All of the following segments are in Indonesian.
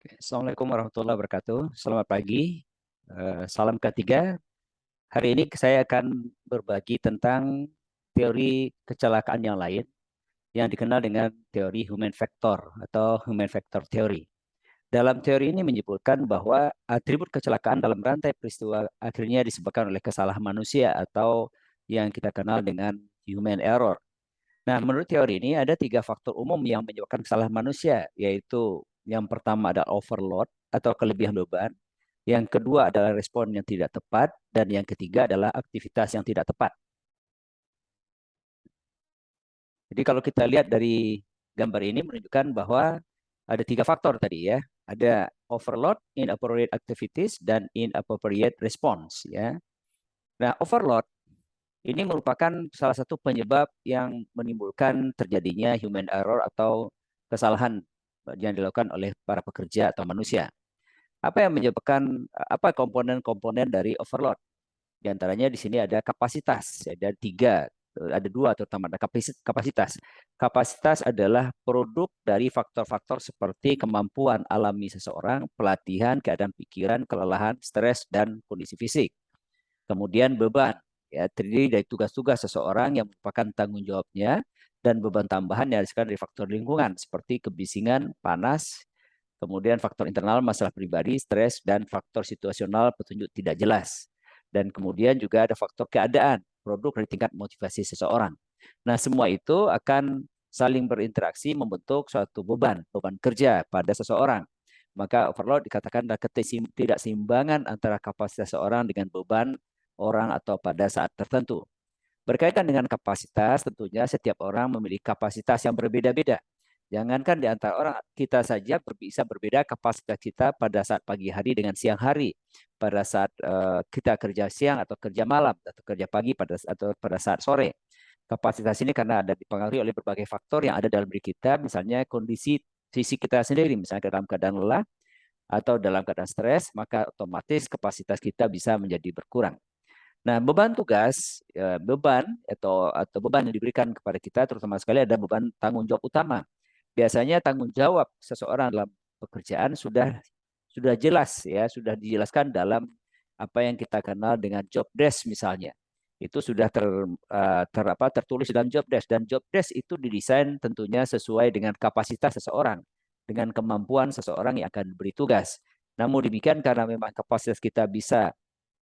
Assalamualaikum warahmatullahi wabarakatuh. Selamat pagi. Salam ketiga. Hari ini saya akan berbagi tentang teori kecelakaan yang lain yang dikenal dengan teori human factor atau human factor theory. Dalam teori ini menyebutkan bahwa atribut kecelakaan dalam rantai peristiwa akhirnya disebabkan oleh kesalahan manusia atau yang kita kenal dengan human error. Nah, menurut teori ini ada tiga faktor umum yang menyebabkan kesalahan manusia, yaitu yang pertama adalah overload atau kelebihan beban, yang kedua adalah respon yang tidak tepat, dan yang ketiga adalah aktivitas yang tidak tepat. Jadi kalau kita lihat dari gambar ini menunjukkan bahwa ada tiga faktor tadi ya. Ada overload, inappropriate activities, dan inappropriate response ya. Nah, overload ini merupakan salah satu penyebab yang menimbulkan terjadinya human error atau kesalahan yang dilakukan oleh para pekerja atau manusia. Apa yang menyebabkan apa komponen-komponen dari overload? Di antaranya di sini ada kapasitas, ada tiga, ada dua terutama ada kapasitas. Kapasitas adalah produk dari faktor-faktor seperti kemampuan alami seseorang, pelatihan, keadaan pikiran, kelelahan, stres, dan kondisi fisik. Kemudian beban, ya terdiri dari tugas-tugas seseorang yang merupakan tanggung jawabnya dan beban tambahan yang disebabkan dari faktor lingkungan seperti kebisingan, panas, kemudian faktor internal masalah pribadi, stres, dan faktor situasional petunjuk tidak jelas. Dan kemudian juga ada faktor keadaan, produk dari tingkat motivasi seseorang. Nah, semua itu akan saling berinteraksi membentuk suatu beban kerja pada seseorang. Maka overload dikatakan adalah ketidakseimbangan antara kapasitas seseorang dengan beban orang atau pada saat tertentu. Berkaitan dengan kapasitas, tentunya setiap orang memiliki kapasitas yang berbeda-beda. Jangankan di antara orang, kita saja bisa berbeda kapasitas kita pada saat pagi hari dengan siang hari. Pada saat kita kerja siang atau kerja malam, atau kerja pagi atau pada saat sore. Kapasitas ini karena ada dipengaruhi oleh berbagai faktor yang ada dalam diri kita, misalnya kondisi fisik kita sendiri, misalnya dalam keadaan lelah atau dalam keadaan stres, maka otomatis kapasitas kita bisa menjadi berkurang. Nah, beban tugas, beban atau beban yang diberikan kepada kita terutama sekali ada beban tanggung jawab utama. Biasanya tanggung jawab seseorang dalam pekerjaan sudah jelas ya, sudah dijelaskan dalam apa yang kita kenal dengan job desk misalnya. Itu sudah tertulis dalam job desk dan job desk itu didesain tentunya sesuai dengan kapasitas seseorang, dengan kemampuan seseorang yang akan diberi tugas. Namun demikian karena memang kapasitas kita bisa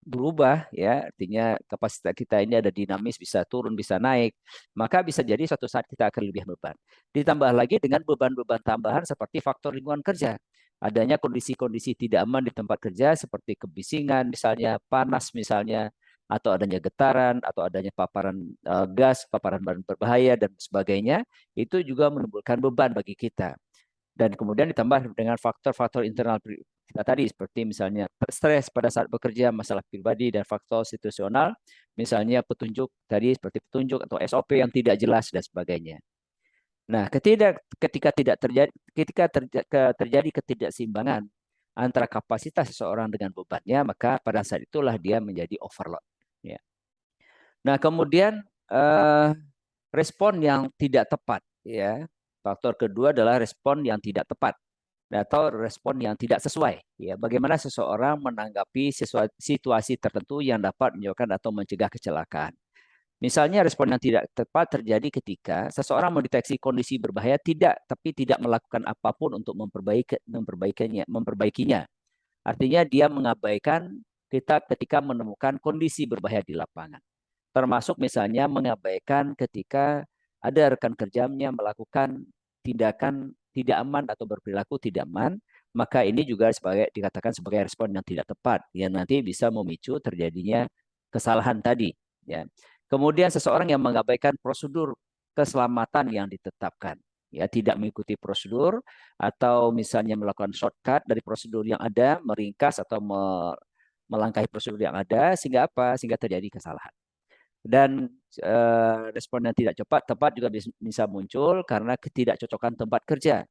berubah ya, artinya kapasitas kita ini ada dinamis, bisa turun bisa naik, maka bisa jadi suatu saat kita akan lebih beban. Ditambah lagi dengan beban-beban tambahan seperti faktor lingkungan kerja, adanya kondisi-kondisi tidak aman di tempat kerja seperti kebisingan misalnya, panas misalnya, atau adanya getaran atau adanya paparan gas, paparan bahan berbahaya dan sebagainya, itu juga menimbulkan beban bagi kita. Dan kemudian ditambah dengan faktor-faktor internal kita tadi seperti misalnya stres pada saat bekerja, masalah pribadi dan faktor situasional, misalnya petunjuk tadi seperti petunjuk atau SOP yang tidak jelas dan sebagainya. Nah, ketika terjadi ketidakseimbangan antara kapasitas seseorang dengan bebannya, maka pada saat itulah dia menjadi overload. Ya. Nah, kemudian eh, respon yang tidak tepat, ya. Faktor kedua adalah respon yang tidak tepat atau respon yang tidak sesuai. Ya, bagaimana seseorang menanggapi situasi tertentu yang dapat menyebabkan atau mencegah kecelakaan. Misalnya respon yang tidak tepat terjadi ketika seseorang mendeteksi kondisi berbahaya tapi tidak melakukan apapun untuk memperbaikinya. Artinya dia mengabaikan kita ketika menemukan kondisi berbahaya di lapangan. Termasuk misalnya mengabaikan ketika ada rekan kerjanya melakukan tindakan tidak aman atau berperilaku tidak aman, maka ini juga dikatakan sebagai respon yang tidak tepat, yang nanti bisa memicu terjadinya kesalahan tadi. Ya. Kemudian seseorang yang mengabaikan prosedur keselamatan yang ditetapkan, ya tidak mengikuti prosedur atau misalnya melakukan shortcut dari prosedur yang ada, meringkas atau melangkahi prosedur yang ada sehingga apa? Sehingga terjadi kesalahan. Dan respon yang tidak tepat juga bisa muncul karena ketidakcocokan tempat kerja.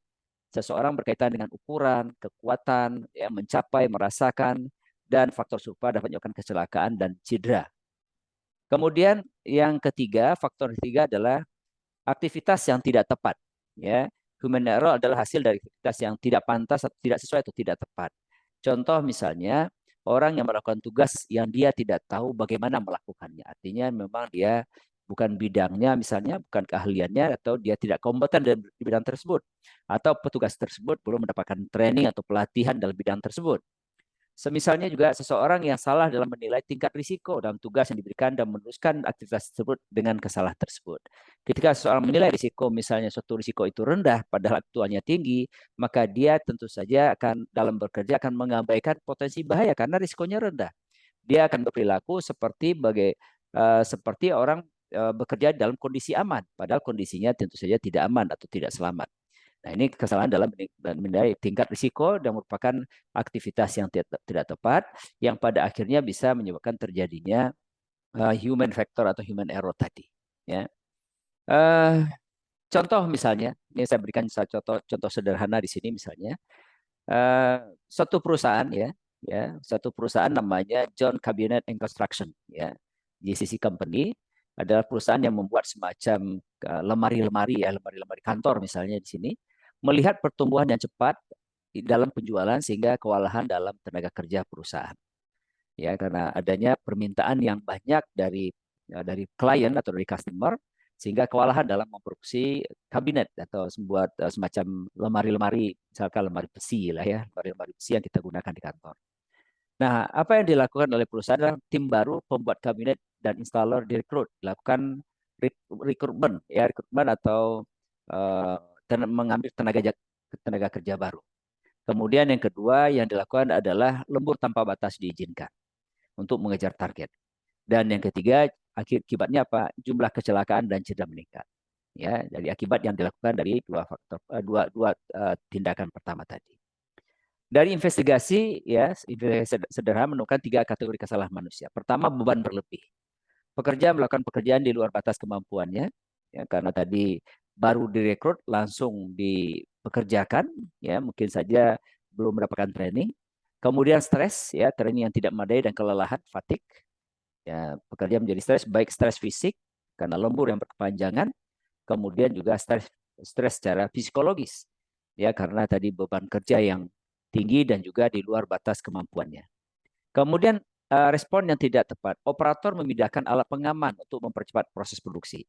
Seseorang berkaitan dengan ukuran, kekuatan, ya, mencapai, merasakan, dan faktor serupa dapat menyebabkan kecelakaan dan cedera. Kemudian yang ketiga, faktor ketiga adalah aktivitas yang tidak tepat. Ya, Human error adalah hasil dari aktivitas yang tidak pantas, atau tidak sesuai atau tidak tepat. Contoh misalnya, orang yang melakukan tugas yang dia tidak tahu bagaimana melakukannya. Artinya memang dia bukan bidangnya, misalnya bukan keahliannya, atau dia tidak kompeten di bidang tersebut. Atau petugas tersebut belum mendapatkan training atau pelatihan dalam bidang tersebut. Semisalnya juga seseorang yang salah dalam menilai tingkat risiko dalam tugas yang diberikan dan meneruskan aktivitas tersebut dengan kesalahan tersebut. Ketika seseorang menilai risiko, misalnya suatu risiko itu rendah padahal aktualnya tinggi, maka dia tentu saja akan dalam bekerja akan mengabaikan potensi bahaya karena risikonya rendah. Dia akan berperilaku seperti orang bekerja dalam kondisi aman, padahal kondisinya tentu saja tidak aman atau tidak selamat. Nah, ini kesalahan dalam menilai tingkat risiko dan merupakan aktivitas yang tidak tepat yang pada akhirnya bisa menyebabkan terjadinya human factor atau human error tadi. Ya. Contoh misalnya, ini saya berikan contoh sederhana di sini misalnya, suatu perusahaan satu perusahaan namanya John Cabinet and Construction, ya, GCC Company adalah perusahaan yang membuat semacam lemari-lemari kantor misalnya di sini, melihat pertumbuhan yang cepat dalam penjualan sehingga kewalahan dalam tenaga kerja perusahaan. Ya, karena adanya permintaan yang banyak dari klien atau dari customer sehingga kewalahan dalam memproduksi kabinet atau membuat semacam lemari-lemari, misalkan lemari besi lah ya, lemari besi yang kita gunakan di kantor. Nah, apa yang dilakukan oleh perusahaan adalah tim baru pembuat kabinet dan installer direkrut, dilakukan rekrutmen atau mengambil tenaga kerja baru. Kemudian yang kedua yang dilakukan adalah lembur tanpa batas diizinkan untuk mengejar target. Dan yang ketiga akibatnya apa? Jumlah kecelakaan dan cedera meningkat. Ya, dari akibat yang dilakukan dari dua tindakan pertama tadi. Dari investigasi sederhana menemukan 3 kategori kesalahan manusia. Pertama, beban berlebih. Pekerja melakukan pekerjaan di luar batas kemampuannya, ya, karena tadi baru direkrut langsung dipekerjakan, ya, mungkin saja belum mendapatkan training. Kemudian stres, ya, training yang tidak memadai dan kelelahan, fatigue. Ya, pekerja menjadi stres, baik stres fisik karena lembur yang berkepanjangan, kemudian juga stres secara psikologis, ya, karena tadi beban kerja yang tinggi dan juga di luar batas kemampuannya. Kemudian respon yang tidak tepat. Operator memindahkan alat pengaman untuk mempercepat proses produksi.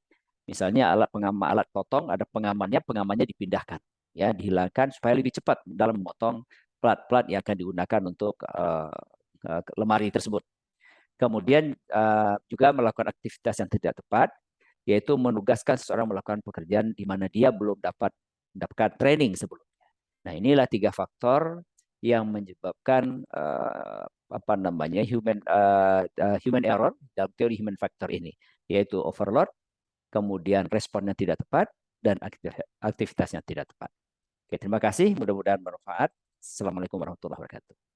Misalnya alat pengaman, alat potong, ada pengamannya dipindahkan, ya, dihilangkan supaya lebih cepat dalam memotong plat-plat yang akan digunakan untuk lemari tersebut. Kemudian juga melakukan aktivitas yang tidak tepat, yaitu menugaskan seseorang melakukan pekerjaan di mana dia belum mendapatkan training sebelumnya. Nah, inilah 3 faktor yang menyebabkan human error dalam teori human factor ini, yaitu overload, kemudian responnya tidak tepat, dan aktivitasnya tidak tepat. Oke, terima kasih. Mudah-mudahan bermanfaat. Assalamualaikum warahmatullahi wabarakatuh.